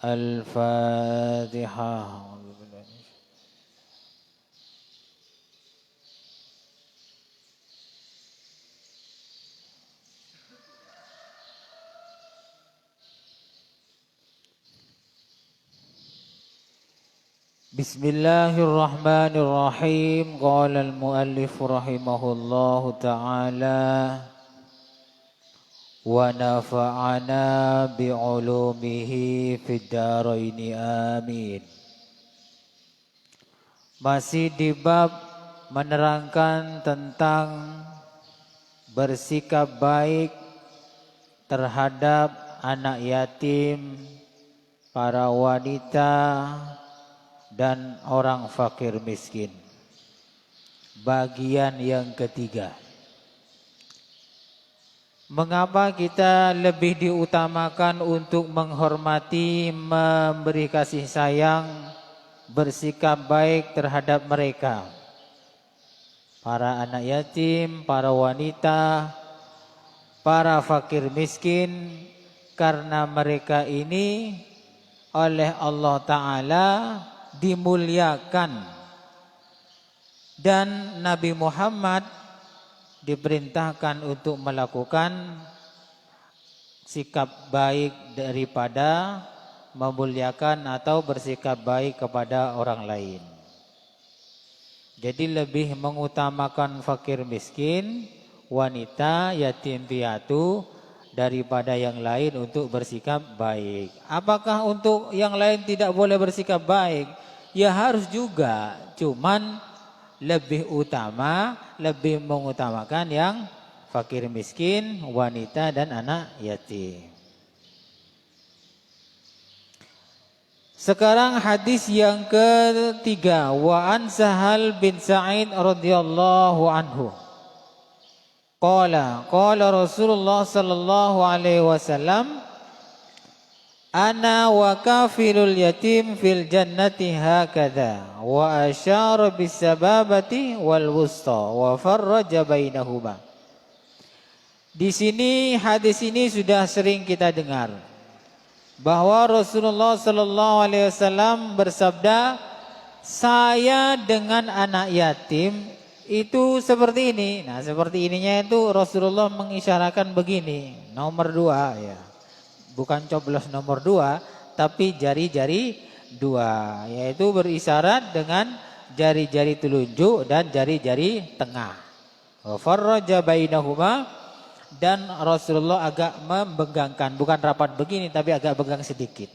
Al-Fatihah. Bismillahirrahmanirrahim. Qala al-muallif rahimahullahu ta'ala wa nafa'ana bi'ulumihi fid dharaini amin. Masih di bab menerangkan tentang bersikap baik terhadap anak yatim, para wanita dan orang fakir miskin. Bagian yang ketiga. Mengapa kita lebih diutamakan untuk menghormati, memberi kasih sayang, bersikap baik terhadap mereka? Para anak yatim, para wanita, para fakir miskin, karena mereka ini oleh Allah Ta'ala dimuliakan, dan Nabi Muhammad diperintahkan untuk melakukan sikap baik daripada memuliakan atau bersikap baik kepada orang lain. Jadi lebih mengutamakan fakir miskin, wanita, yatim piatu daripada yang lain untuk bersikap baik. Apakah untuk yang lain tidak boleh bersikap baik? Ya harus juga, cuman lebih utama, lebih mengutamakan yang fakir miskin, wanita dan anak yatim. Sekarang hadis yang ketiga, wa an Sahal bin Sa'id radhiyallahu anhu. Qala Rasulullah sallallahu alaihi wasallam, ana wa kafilul yatim fil jannati hakadha, wa asyara bis sababati wal wusta wa farraja bainahuma. Di sini, hadis ini sudah sering kita dengar bahwa Rasulullah sallallahu alaihi wasallam bersabda, saya dengan anak yatim itu seperti ini. Nah, seperti ininya itu Rasulullah mengisyaratkan begini, nomor 2 ya. Bukan coblos nomor 2, tapi jari-jari 2, yaitu berisyarat dengan jari-jari telunjuk dan jari-jari tengah. Wa farraja bainahuma, dan Rasulullah agak membegangkan, bukan rapat begini tapi agak begang sedikit.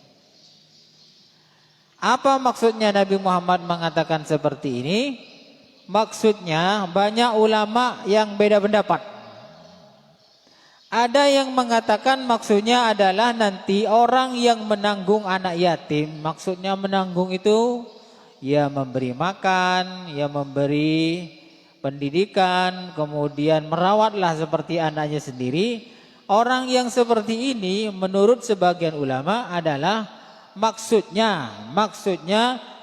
Apa maksudnya Nabi Muhammad mengatakan seperti ini? Maksudnya banyak ulama yang beda pendapat. Ada yang mengatakan maksudnya adalah nanti orang yang menanggung anak yatim, maksudnya menanggung itu ya memberi makan, ya memberi pendidikan, kemudian merawatlah seperti anaknya sendiri. Orang yang seperti ini menurut sebagian ulama adalah maksudnya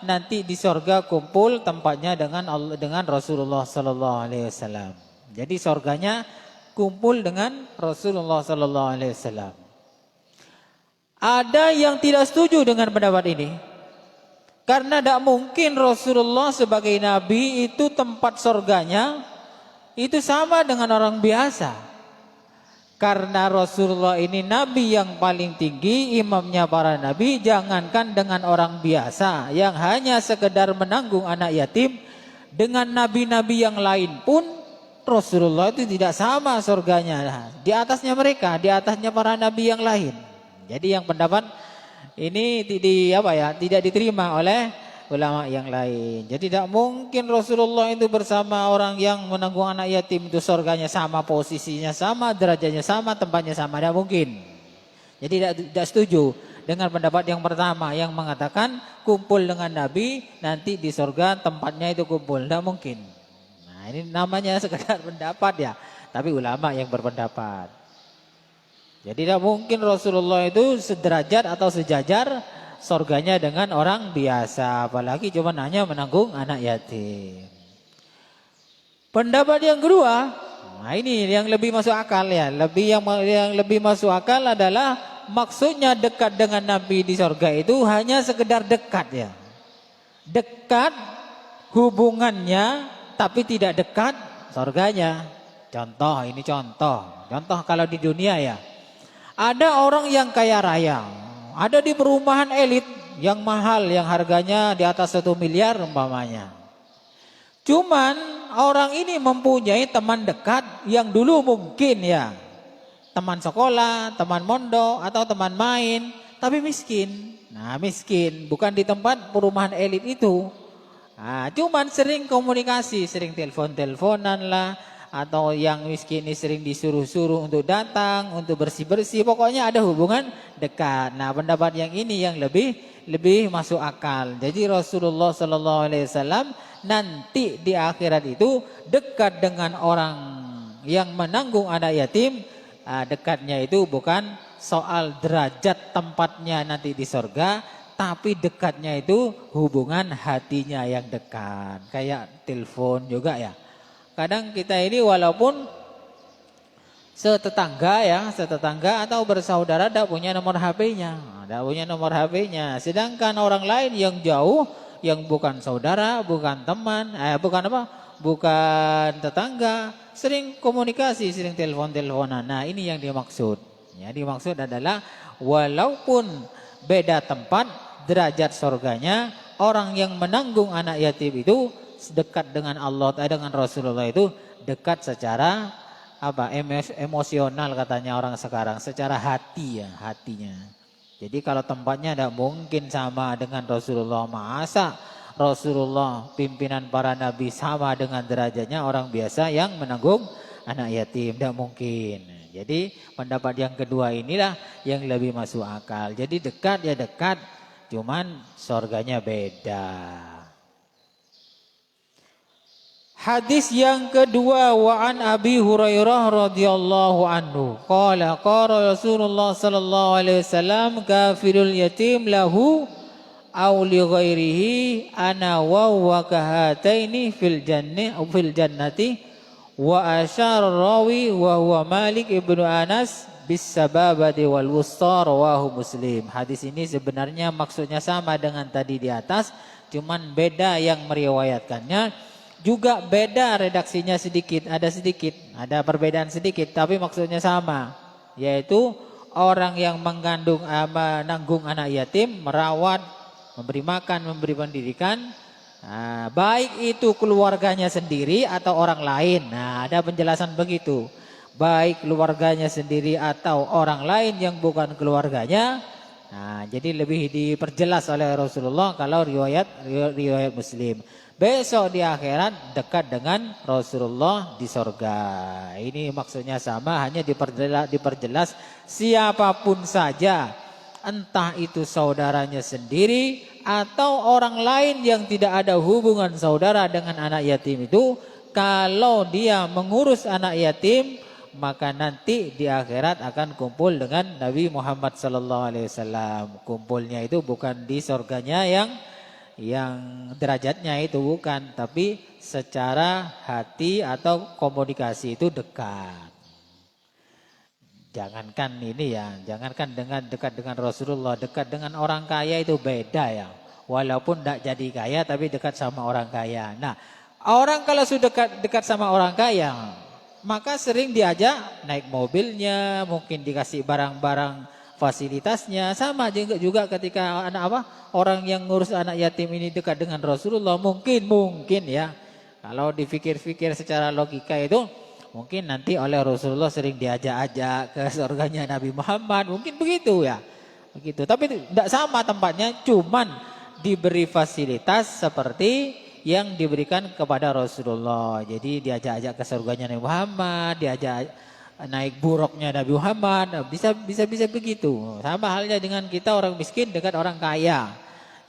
nanti di sorga kumpul tempatnya dengan Rasulullah sallallahu alaihi wasallam. Jadi sorganya kumpul dengan Rasulullah sallallahu alaihi wasallam. Ada yang tidak setuju dengan pendapat ini. Karena tidak mungkin Rasulullah sebagai nabi itu tempat sorganya itu sama dengan orang biasa. Karena Rasulullah ini nabi yang paling tinggi, imamnya para nabi, jangankan dengan orang biasa yang hanya sekedar menanggung anak yatim, dengan nabi-nabi yang lain pun Rasulullah itu tidak sama surganya. Di atasnya mereka, di atasnya para nabi yang lain. Jadi yang pendapat ini tidak diterima oleh ulama yang lain. Jadi tidak mungkin Rasulullah itu bersama orang yang menanggung anak yatim itu surganya sama, posisinya sama, derajatnya sama, tempatnya sama. Tidak mungkin. Jadi tidak setuju dengan pendapat yang pertama yang mengatakan kumpul dengan nabi nanti di surga tempatnya itu kumpul. Tidak mungkin. Ini namanya sekedar pendapat ya, tapi ulama yang berpendapat. Jadi tidak mungkin Rasulullah itu sederajat atau sejajar surganya dengan orang biasa, apalagi cuma hanya menanggung anak yatim. Pendapat yang kedua, nah ini yang lebih masuk akal ya, yang lebih masuk akal adalah maksudnya dekat dengan Nabi di sorga itu hanya sekedar dekat ya. Dekat hubungannya tapi tidak dekat sorganya. Contoh, ini contoh. Contoh kalau di dunia ya. Ada orang yang kaya raya. Ada di perumahan elit yang mahal, yang harganya di atas 1 miliar umpamanya. Cuman orang ini mempunyai teman dekat yang dulu mungkin ya teman sekolah, teman mondok, atau teman main, tapi miskin. Nah, miskin, bukan di tempat perumahan elit itu. Nah, cuman sering komunikasi, sering telepon-teleponan lah, atau yang miskin ini sering disuruh-suruh untuk datang, untuk bersih-bersih, pokoknya ada hubungan dekat. Nah, pendapat yang ini yang lebih masuk akal. Jadi Rasulullah SAW nanti di akhirat itu dekat dengan orang yang menanggung anak yatim. Dekatnya itu bukan soal derajat tempatnya nanti di sorga, tapi dekatnya itu hubungan hatinya yang dekat. Kayak telepon juga ya. Kadang kita ini walaupun setetangga ya, setetangga atau bersaudara tidak punya nomor HP-nya. Tidak punya nomor HP-nya. Sedangkan orang lain yang jauh, yang bukan saudara, bukan teman, bukan tetangga, sering komunikasi, sering telepon-teleponan. Nah, ini yang dimaksud. Ya, dimaksud adalah walaupun beda tempat, derajat surganya, orang yang menanggung anak yatim itu dekat dengan Allah, dengan Rasulullah itu dekat secara emosional katanya orang sekarang, secara hati ya, hatinya. Jadi kalau tempatnya tidak mungkin sama dengan Rasulullah, masa Rasulullah pimpinan para nabi sama dengan derajatnya orang biasa yang menanggung anak yatim, tidak mungkin. Jadi pendapat yang kedua inilah yang lebih masuk akal. Jadi dekat ya dekat, cuman surganya beda. Hadis yang kedua, wa an Abi Hurairah radhiyallahu anhu qala qala Rasulullah sallallahu alaihi wasallam kafirul yatim lahu aw li ghairihi ana wa kahataini fil jannati wa asyara rawi wa huwa Malik ibnu Anas bis sababati wal wusta rawahu Muslim. Hadis ini sebenarnya maksudnya sama dengan tadi di atas, cuman beda yang meriwayatkannya. Juga beda redaksinya sedikit, ada perbedaan sedikit, tapi maksudnya sama, yaitu orang yang menanggung anak yatim, merawat, memberi makan, memberi pendidikan, baik itu keluarganya sendiri atau orang lain. Nah, ada penjelasan begitu, baik keluarganya sendiri atau orang lain yang bukan keluarganya. Nah, jadi lebih diperjelas oleh Rasulullah kalau riwayat Muslim. Besok di akhirat dekat dengan Rasulullah di sorga. Ini maksudnya sama, hanya diperjelas siapapun saja, entah itu saudaranya sendiri atau orang lain yang tidak ada hubungan saudara dengan anak yatim itu, kalau dia mengurus anak yatim, maka nanti di akhirat akan kumpul dengan Nabi Muhammad SAW. Kumpulnya itu bukan di sorganya yang derajatnya itu bukan, tapi secara hati atau komunikasi itu dekat. Jangankan ini ya, jangankan dekat dengan Rasulullah, dekat dengan orang kaya itu beda ya. Walaupun tidak jadi kaya tapi dekat sama orang kaya. Nah, orang kalau sudah dekat sama orang kaya, maka sering diajak naik mobilnya, mungkin dikasih barang-barang fasilitasnya. Sama juga ketika orang yang ngurus anak yatim ini dekat dengan Rasulullah, mungkin ya, kalau dipikir-pikir secara logika itu mungkin nanti oleh Rasulullah sering diajak-ajak ke surganya Nabi Muhammad, mungkin begitu ya, begitu. Tapi tidak sama tempatnya, cuman diberi fasilitas seperti yang diberikan kepada Rasulullah. Jadi diajak-ajak ke surganya Nabi Muhammad, diajak naik buruknya Nabi Muhammad, bisa begitu. Sama halnya dengan kita orang miskin dekat orang kaya,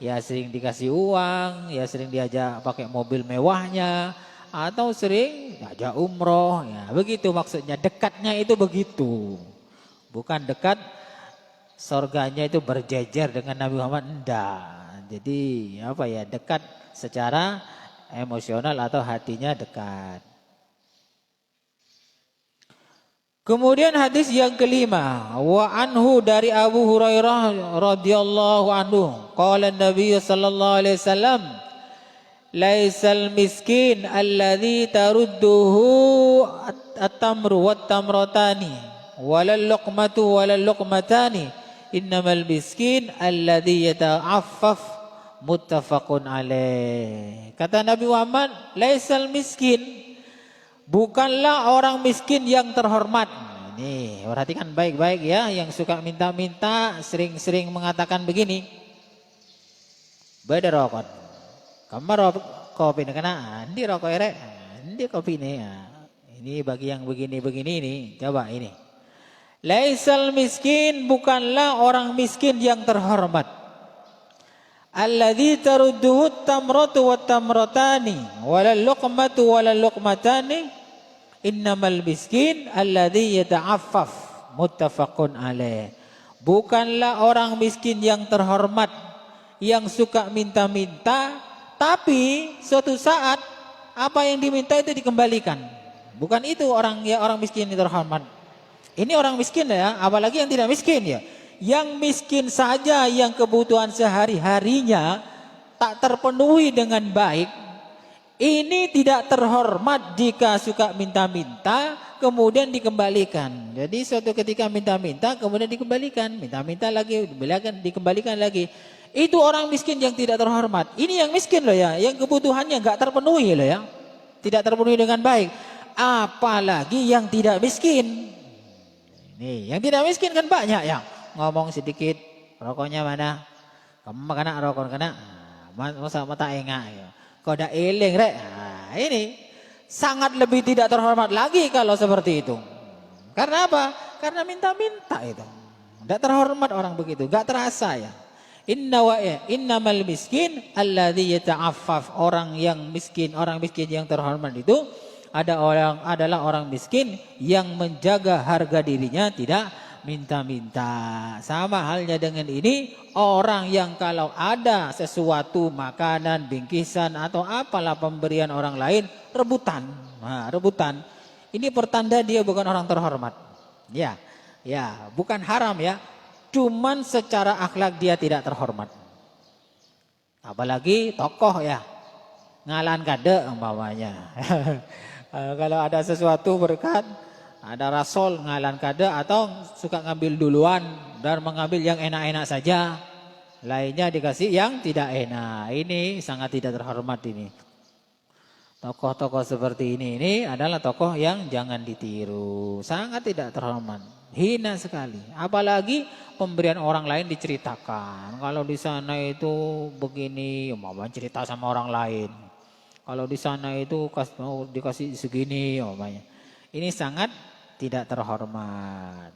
ya sering dikasih uang, ya sering diajak pakai mobil mewahnya, atau sering diajak umroh, ya begitu maksudnya. Dekatnya itu begitu, bukan dekat surganya itu berjejer dengan Nabi Muhammad, enggak. Jadi dekat secara emosional atau hatinya dekat. Kemudian hadis yang kelima, wa anhu dari Abu Hurairah radhiyallahu anhu, qala Nabi sallallahu alaihi wasallam, laisal miskin alladzi tarudduhu at-tamru wat-tamratani walal luqmatu walal luqmatani, innamal miskin alladzi yata'affaf, muttafaqun alaih. Kata Nabi Muhammad, laisal miskin, bukanlah orang miskin yang terhormat. Ini perhatikan baik-baik ya, yang suka minta-minta sering-sering mengatakan begini. Beda rokok. Kamar kopi ini kena, ini rokok erek, ini kopi ini. Ini bagi yang begini-begini ini, coba ini. Laisal miskin, bukanlah orang miskin yang terhormat. Alladzi tarudduhu tamratu wat tamratani walal luqmatu walal luqmatani, innamal miskin alladzi yata'affaf, muttafaqun alaih. Bukanlah orang miskin yang terhormat, yang suka minta-minta, tapi suatu saat apa yang diminta itu dikembalikan. Bukan itu orang miskin yang terhormat. Ini orang miskin ya, apalagi yang tidak miskin ya. Yang miskin saja yang kebutuhan sehari-harinya tak terpenuhi dengan baik, ini tidak terhormat jika suka minta-minta kemudian dikembalikan. Jadi suatu ketika minta-minta kemudian dikembalikan, minta-minta lagi, dikembalikan lagi. Itu orang miskin yang tidak terhormat. Ini yang miskin loh ya, yang kebutuhannya enggak terpenuhi loh ya. Tidak terpenuhi dengan baik. Apalagi yang tidak miskin. Nih, yang tidak miskin kan banyak ya. Ngomong sedikit, rokoknya mana? Kamu kena rokok kena. Masa mata enggak ya. Koda eling rek. Nah, ini sangat lebih tidak terhormat lagi kalau seperti itu. Karena apa? Karena minta-minta itu. Tidak terhormat orang begitu, enggak terasa ya. Innamal miskin alladzi yata'affaf, orang miskin yang terhormat itu adalah orang miskin yang menjaga harga dirinya, tidak minta-minta. Sama halnya dengan ini, orang yang kalau ada sesuatu makanan, bingkisan atau apalah pemberian orang lain, rebutan. Nah, rebutan. Ini pertanda dia bukan orang terhormat. Ya, bukan haram ya. Cuman secara akhlak dia tidak terhormat. Apalagi tokoh ya, ngalan kade umpamanya. Kalau ada sesuatu berkat, ada rasul ngalan kade atau suka ngambil duluan dan mengambil yang enak-enak saja, lainnya dikasih yang tidak enak. Ini sangat tidak terhormat ini. Tokoh-tokoh seperti ini adalah tokoh yang jangan ditiru, sangat tidak terhormat. Hina sekali, apalagi pemberian orang lain diceritakan. Kalau di sana itu begini, umpamanya cerita sama orang lain. Kalau di sana itu mau dikasih segini, umpamanya. Ini sangat tidak terhormat.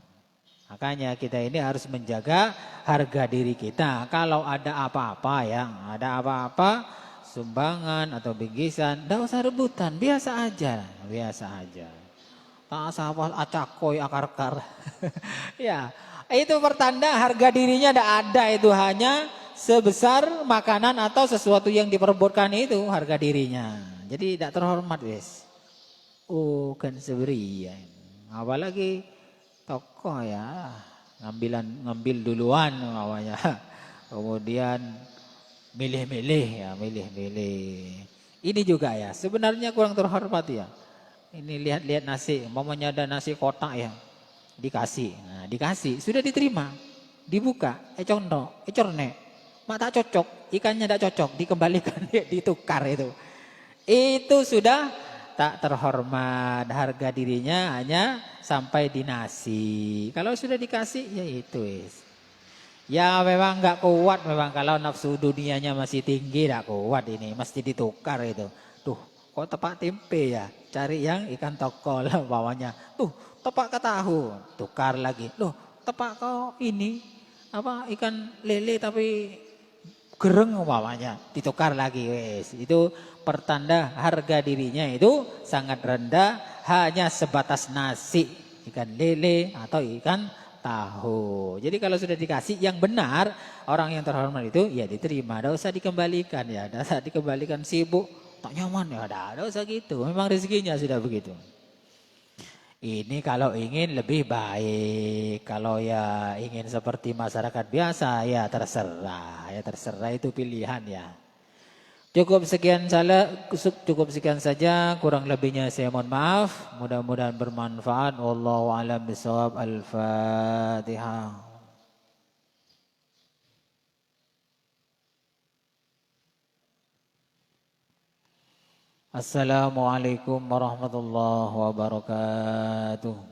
Makanya kita ini harus menjaga harga diri kita. Kalau ada apa-apa sumbangan atau bingkisan, tidak usah rebutan, biasa aja. Tak sahabat acakoi akar-akar. Ya, itu pertanda harga dirinya tidak ada, itu hanya sebesar makanan atau sesuatu yang diperebutkan itu harga dirinya. Jadi tidak terhormat wes. Oh kan seberi ya. Apalagi tokoh ya, ngambil duluan namanya. Kemudian milih-milih. Ini juga ya, sebenarnya kurang terhormat ya. Ini lihat nasi, mamanya ada nasi kotak ya, dikasih, sudah diterima, dibuka, corne, mak tak cocok, ikannya tak cocok, dikembalikan, ditukar itu sudah tak terhormat, harga dirinya hanya sampai di nasi. Kalau sudah dikasih ya itu ya memang nggak kuat, memang kalau nafsu dunianya masih tinggi tidak kuat, ini mesti ditukar itu. Tuh kok tepak tempe ya, cari yang ikan tokol bawahnya. Tuh tepak ke tahu, tukar lagi. Loh tepak kau ini apa ikan lele tapi gereng bawahnya, ditukar lagi wes. Itu pertanda harga dirinya itu sangat rendah, hanya sebatas nasi, ikan lele atau ikan tahu. Jadi kalau sudah dikasih yang benar, orang yang terhormat itu ya diterima, tidak usah dikembalikan ya, tidak usah dikembalikan sibuk. Tak nyaman ya, ada usah gitu. Memang rezekinya sudah begitu. Ini kalau ingin lebih baik, kalau ya ingin seperti masyarakat biasa ya terserah itu pilihan ya. Cukup sekian saja, kurang lebihnya saya mohon maaf. Mudah-mudahan bermanfaat. Wallahu a'lam bishawab. Al-Fatihah. Assalamualaikum warahmatullahi wabarakatuh.